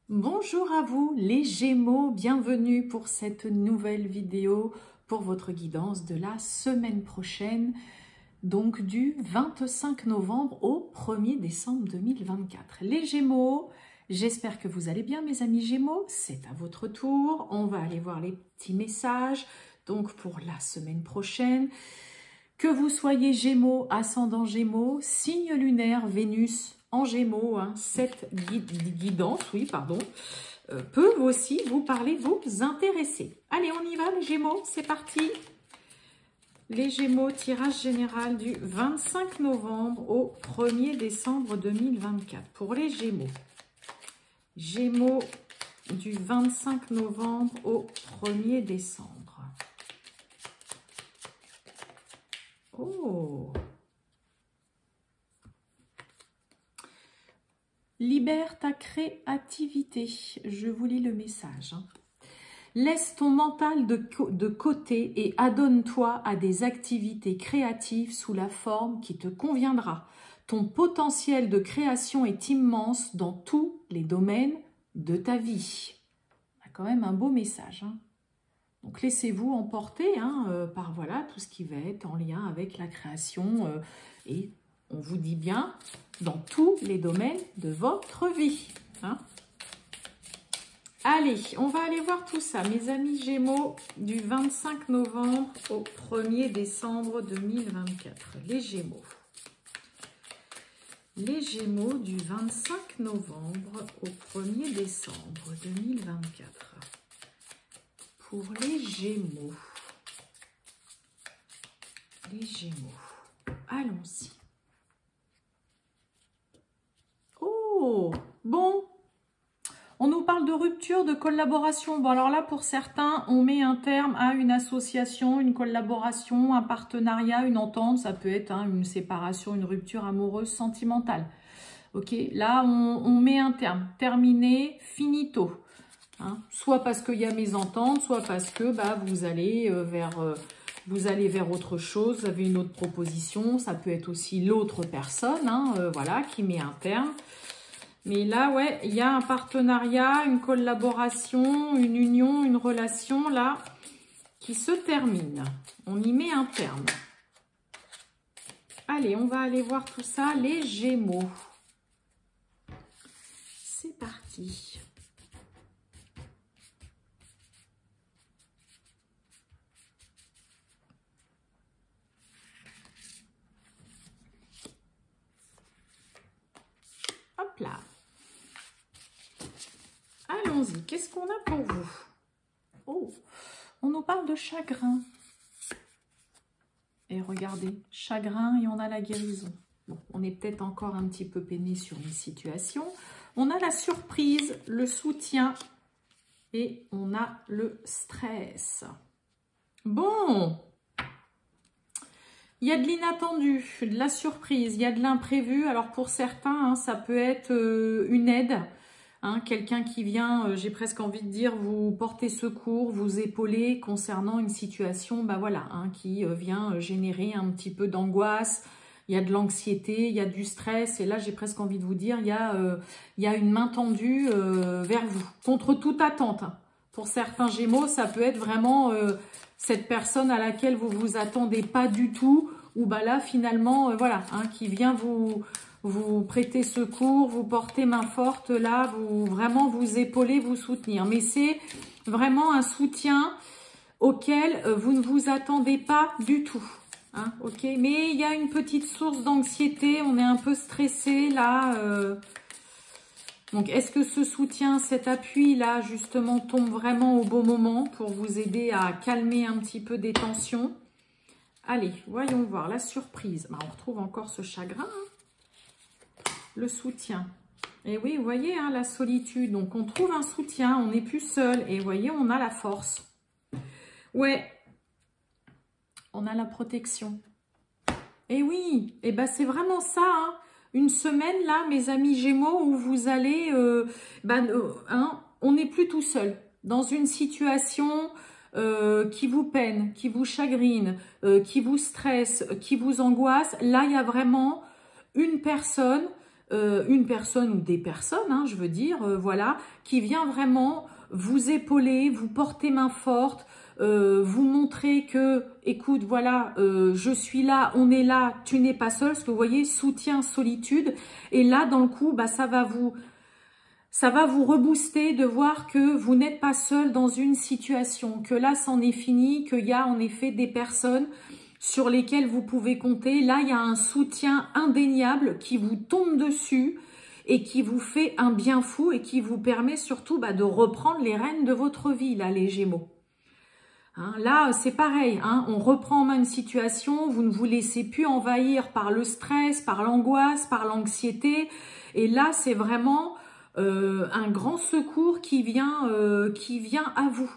Bonjour à vous les Gémeaux, bienvenue pour cette nouvelle vidéo pour votre guidance de la semaine prochaine, donc du 25 novembre au 1er décembre 2024. Les Gémeaux, j'espère que vous allez bien mes amis Gémeaux, c'est à votre tour, on va aller voir les petits messages donc pour la semaine prochaine. Que vous soyez Gémeaux, ascendant Gémeaux, signe lunaire Vénus en Gémeaux, cette guidance, peut aussi vous parler, vous intéresser. Allez, on y va les Gémeaux, c'est parti. Les Gémeaux, tirage général du 25 novembre au 1er décembre 2024. Pour les Gémeaux, Gémeaux du 25 novembre au 1er décembre. Oh! Libère ta créativité. Je vous lis le message. Laisse ton mental de côté et adonne-toi à des activités créatives sous la forme qui te conviendra. Ton potentiel de création est immense dans tous les domaines de ta vie. C'est quand même un beau message. Donc laissez-vous emporter par voilà, tout ce qui va être en lien avec la création et on vous dit bien dans tous les domaines de votre vie. Allez, on va aller voir tout ça, mes amis Gémeaux, du 25 novembre au 1er décembre 2024. Les Gémeaux. Les Gémeaux du 25 novembre au 1er décembre 2024. Pour les Gémeaux. Les Gémeaux. Allons-y. Oh, bon. On nous parle de rupture, de collaboration. Bon, alors là, pour certains, on met un terme à une association, une collaboration, un partenariat, une entente. Ça peut être une séparation, une rupture amoureuse, sentimentale. Ok, là, on met un terme. Terminé, finito. Soit parce qu'il y a mésentente, soit parce que vous allez vers autre chose, vous avez une autre proposition. Ça peut être aussi l'autre personne, voilà, qui met un terme. Mais là, ouais, il y a un partenariat, une collaboration, une union, une relation, là, qui se termine. On y met un terme. Allez, on va aller voir tout ça, les Gémeaux. C'est parti. Hop là. Allons-y, qu'est-ce qu'on a pour vous? Oh, on nous parle de chagrin. Et regardez, chagrin et on a la guérison. Bon, on est peut-être encore un petit peu peiné sur une situation. On a la surprise, le soutien et on a le stress. Bon, il y a de l'inattendu, de la surprise, il y a de l'imprévu. Alors pour certains, ça peut être une aide. Quelqu'un qui vient, j'ai presque envie de dire, vous porter secours, vous épauler concernant une situation qui vient générer un petit peu d'angoisse. Il y a de l'anxiété, il y a du stress. Et là, j'ai presque envie de vous dire, il y a une main tendue vers vous, contre toute attente. Pour certains Gémeaux, ça peut être vraiment cette personne à laquelle vous ne vous attendez pas du tout. Ou là, finalement, qui vient vous prêter secours, vous porter main forte, là, vraiment vous épauler, vous soutenir. Mais c'est vraiment un soutien auquel vous ne vous attendez pas du tout. Ok, mais il y a une petite source d'anxiété, on est un peu stressé là. Donc, est-ce que ce soutien, cet appui-là, justement, tombe vraiment au bon moment pour vous aider à calmer un petit peu des tensions? Allez, voyons voir la surprise. On retrouve encore ce chagrin. Le soutien. Et oui, vous voyez, la solitude. Donc, on trouve un soutien, on n'est plus seul. Et vous voyez, on a la force. Ouais. On a la protection. Et oui, et c'est vraiment ça, Une semaine, là, mes amis Gémeaux, où vous allez... on n'est plus tout seul. Dans une situation qui vous peine, qui vous chagrine, qui vous stresse, qui vous angoisse. Là, il y a vraiment une personne une personne ou des personnes, hein, je veux dire, voilà, qui vient vraiment vous épauler, vous porter main forte, vous montrer que, écoute, voilà, je suis là, on est là, tu n'es pas seul, parce que vous voyez, soutien, solitude, et là, dans le coup, bah, ça va vous rebooster de voir que vous n'êtes pas seul dans une situation, que là, c'en est fini, qu'il y a en effet des personnes sur lesquelles vous pouvez compter. Là, il y a un soutien indéniable qui vous tombe dessus et qui vous fait un bien fou et qui vous permet surtout de reprendre les rênes de votre vie, là, les Gémeaux. Hein, là, c'est pareil, hein, on reprend en main une situation, vous ne vous laissez plus envahir par le stress, par l'angoisse, par l'anxiété. Et là, c'est vraiment un grand secours qui vient à vous.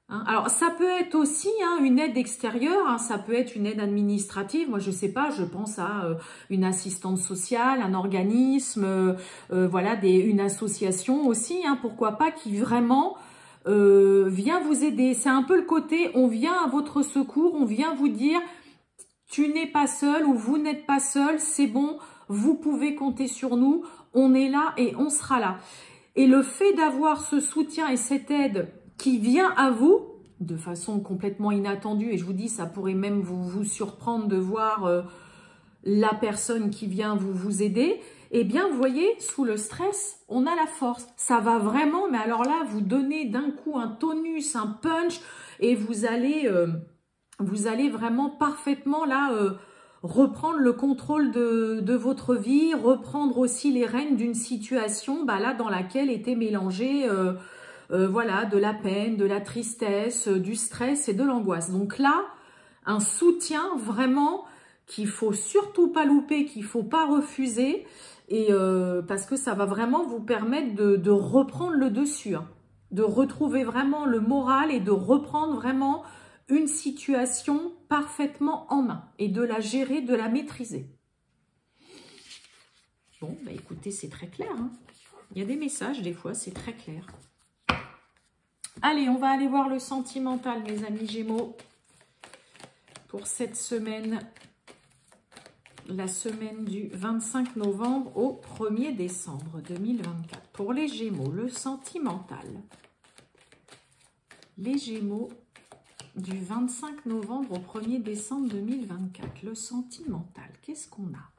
Hein, alors, ça peut être aussi une aide extérieure, hein, ça peut être une aide administrative. Moi, je sais pas, je pense à une assistante sociale, un organisme, voilà, une association aussi, hein, pourquoi pas, qui vraiment vient vous aider. C'est un peu le côté, on vient à votre secours, on vient vous dire, tu n'es pas seul ou vous n'êtes pas seul, c'est bon, vous pouvez compter sur nous, on est là et on sera là. Et le fait d'avoir ce soutien et cette aide qui vient à vous de façon complètement inattendue, et je vous dis, ça pourrait même vous surprendre de voir la personne qui vient vous aider, eh bien, vous voyez, sous le stress, on a la force. Ça va vraiment, mais alors là, vous donner d'un coup un tonus, un punch, et vous allez vraiment parfaitement là reprendre le contrôle de votre vie, reprendre aussi les rênes d'une situation là dans laquelle était mélangé voilà, de la peine, de la tristesse, du stress et de l'angoisse. Donc là, un soutien vraiment qu'il faut surtout pas louper, qu'il faut pas refuser, et parce que ça va vraiment vous permettre de reprendre le dessus, hein, de retrouver vraiment le moral et de reprendre vraiment une situation parfaitement en main et de la gérer, de la maîtriser. Bon, écoutez, c'est très clair, hein. Il y a des messages, des fois, c'est très clair. Allez, on va aller voir le sentimental, mes amis Gémeaux, pour cette semaine, la semaine du 25 novembre au 1er décembre 2024. Pour les Gémeaux, le sentimental. Les Gémeaux du 25 novembre au 1er décembre 2024. Le sentimental, qu'est-ce qu'on a?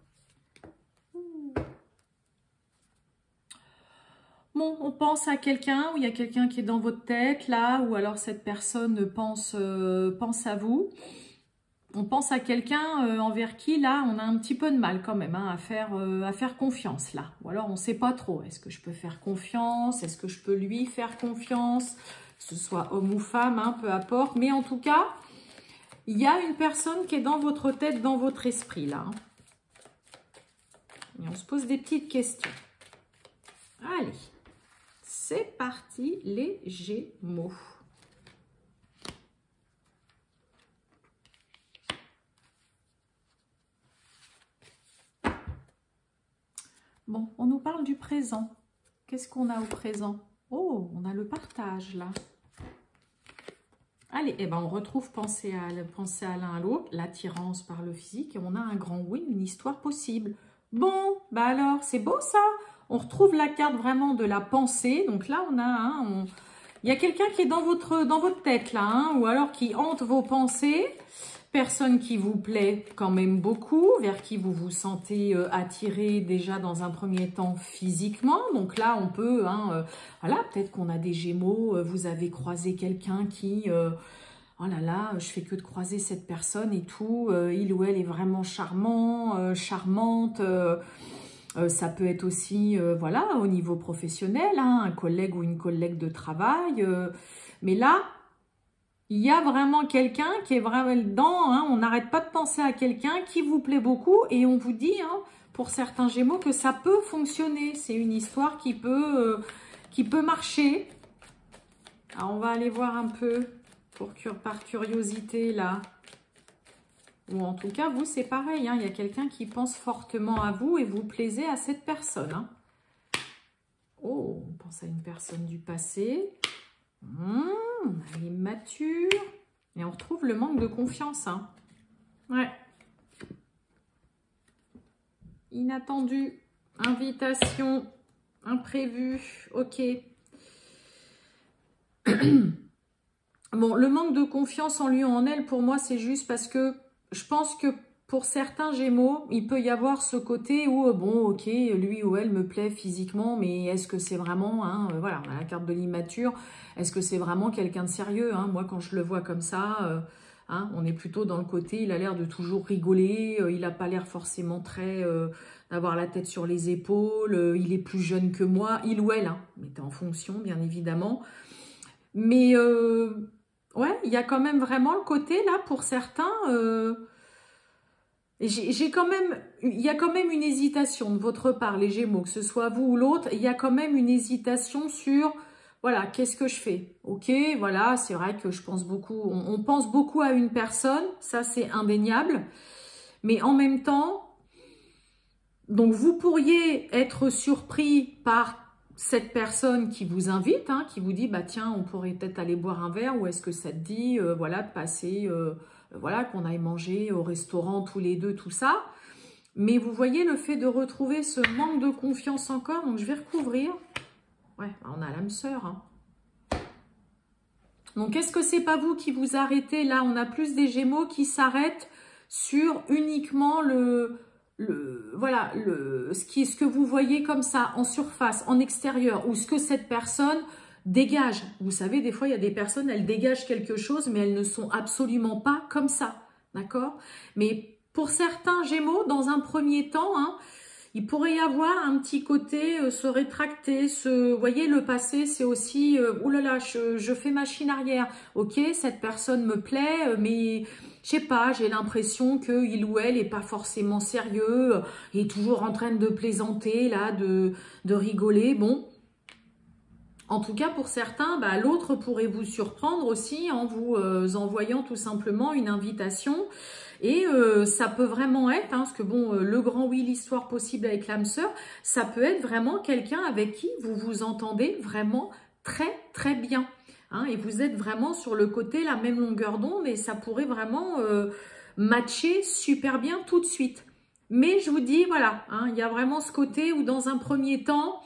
Bon, on pense à quelqu'un, ou il y a quelqu'un qui est dans votre tête, là, ou alors cette personne pense à vous. On pense à quelqu'un envers qui, là, on a un petit peu de mal quand même à faire confiance, là. Ou alors, on ne sait pas trop. Est-ce que je peux faire confiance? Est-ce que je peux lui faire confiance? Que ce soit homme ou femme, hein, peu importe. Mais en tout cas, il y a une personne qui est dans votre tête, dans votre esprit, là. Hein. Et on se pose des petites questions. Allez, c'est parti, les Gémeaux. Bon, on nous parle du présent. Qu'est-ce qu'on a au présent? Oh, on a le partage, là. Allez, eh ben, on retrouve penser à l'un à l'autre, l'attirance par le physique, et on a un grand oui, une histoire possible. Bon, alors, c'est beau ça. On retrouve la carte vraiment de la pensée. Donc là, on a il y a quelqu'un qui est dans votre tête, là, hein, ou alors qui hante vos pensées. Personne qui vous plaît quand même beaucoup, vers qui vous vous sentez attiré déjà dans un premier temps physiquement. Donc là, on peut, voilà, peut-être qu'on a des Gémeaux, vous avez croisé quelqu'un qui, oh là là, je fais que de croiser cette personne et tout, il ou elle est vraiment charmant, charmante. Ça peut être aussi, voilà, au niveau professionnel, hein, un collègue ou une collègue de travail. Mais là, il y a vraiment quelqu'un qui est vraiment dedans, hein, on n'arrête pas de penser à quelqu'un qui vous plaît beaucoup et on vous dit, hein, pour certains Gémeaux, que ça peut fonctionner. C'est une histoire qui peut marcher. Alors, on va aller voir un peu par curiosité là. Ou en tout cas, vous, c'est pareil, hein, il y a quelqu'un qui pense fortement à vous et vous plaisez à cette personne. Hein. Oh, on pense à une personne du passé. Elle est mature. Et on retrouve le manque de confiance. Hein. Ouais. Inattendu. Invitation, imprévu, ok. Bon, le manque de confiance en lui ou en elle, pour moi, c'est juste parce que je pense que pour certains Gémeaux, il peut y avoir ce côté où, bon, ok, lui ou elle me plaît physiquement, mais est-ce que c'est vraiment, hein, voilà, on a la carte de l'immature, est-ce que c'est vraiment quelqu'un de sérieux, hein? Moi, quand je le vois comme ça, hein, on est plutôt dans le côté, il a l'air de toujours rigoler, il n'a pas l'air forcément très... d'avoir la tête sur les épaules, il est plus jeune que moi, il ou elle, hein, mais en fonction, bien évidemment. Mais... ouais, il y a quand même vraiment le côté, là, pour certains, j'ai quand même, il y a quand même une hésitation de votre part, les Gémeaux, que ce soit vous ou l'autre, il y a quand même une hésitation sur, voilà, qu'est-ce que je fais? Ok, voilà, c'est vrai que je pense beaucoup, on pense beaucoup à une personne, ça c'est indéniable, mais en même temps, donc vous pourriez être surpris par cette personne qui vous invite, hein, qui vous dit, bah tiens, on pourrait peut-être aller boire un verre, ou est-ce que ça te dit, voilà, de passer, voilà, qu'on aille manger au restaurant tous les deux, tout ça. Mais vous voyez le fait de retrouver ce manque de confiance encore, donc je vais recouvrir. Ouais, on a l'âme sœur, hein. Donc, est-ce que c'est pas vous qui vous arrêtez? Là, on a plus des Gémeaux qui s'arrêtent sur uniquement voilà, ce que vous voyez comme ça, en surface, en extérieur, ou ce que cette personne dégage. Vous savez, des fois, il y a des personnes, elles dégagent quelque chose, mais elles ne sont absolument pas comme ça, d'accord? Mais pour certains Gémeaux, dans un premier temps, hein, il pourrait y avoir un petit côté se rétracter, vous voyez, le passé, c'est aussi, oh là là, je fais machine arrière, ok, cette personne me plaît, mais je sais pas, j'ai l'impression qu'il ou elle est pas forcément sérieux, il est toujours en train de plaisanter, là, de rigoler, bon. En tout cas, pour certains, bah, l'autre pourrait vous surprendre aussi en vous envoyant tout simplement une invitation. Et ça peut vraiment être, hein, parce que bon, le grand oui, l'histoire possible avec l'âme sœur, ça peut être vraiment quelqu'un avec qui vous vous entendez vraiment très très bien. Hein, et vous êtes vraiment sur le côté, la même longueur d'onde, et ça pourrait vraiment matcher super bien tout de suite. Mais je vous dis, voilà, hein, il y a vraiment ce côté où dans un premier temps,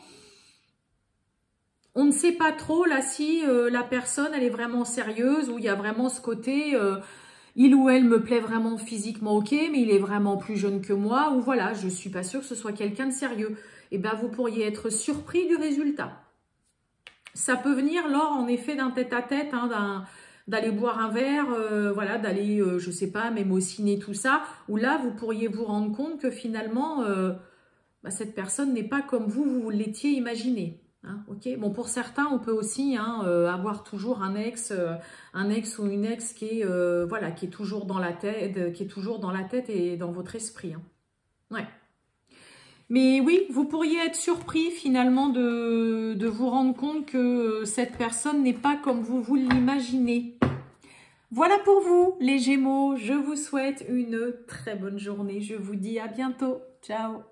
on ne sait pas trop là si la personne elle est vraiment sérieuse, ou il y a vraiment ce côté il ou elle me plaît vraiment physiquement, ok, mais il est vraiment plus jeune que moi, ou voilà, je suis pas sûre que ce soit quelqu'un de sérieux. Et bien vous pourriez être surpris du résultat. Ça peut venir lors en effet d'un tête-à-tête, hein, d'aller boire un verre, voilà, d'aller, je sais pas, même au ciné, tout ça, où là vous pourriez vous rendre compte que finalement bah, cette personne n'est pas comme vous l'étiez imaginé. Hein, ok, bon, pour certains, on peut aussi hein, avoir toujours un ex ou une ex qui est voilà, qui est toujours dans la tête, et dans votre esprit. Hein. Ouais. Mais oui, vous pourriez être surpris finalement de vous rendre compte que cette personne n'est pas comme vous l'imaginez. Voilà pour vous, les Gémeaux. Je vous souhaite une très bonne journée. Je vous dis à bientôt. Ciao.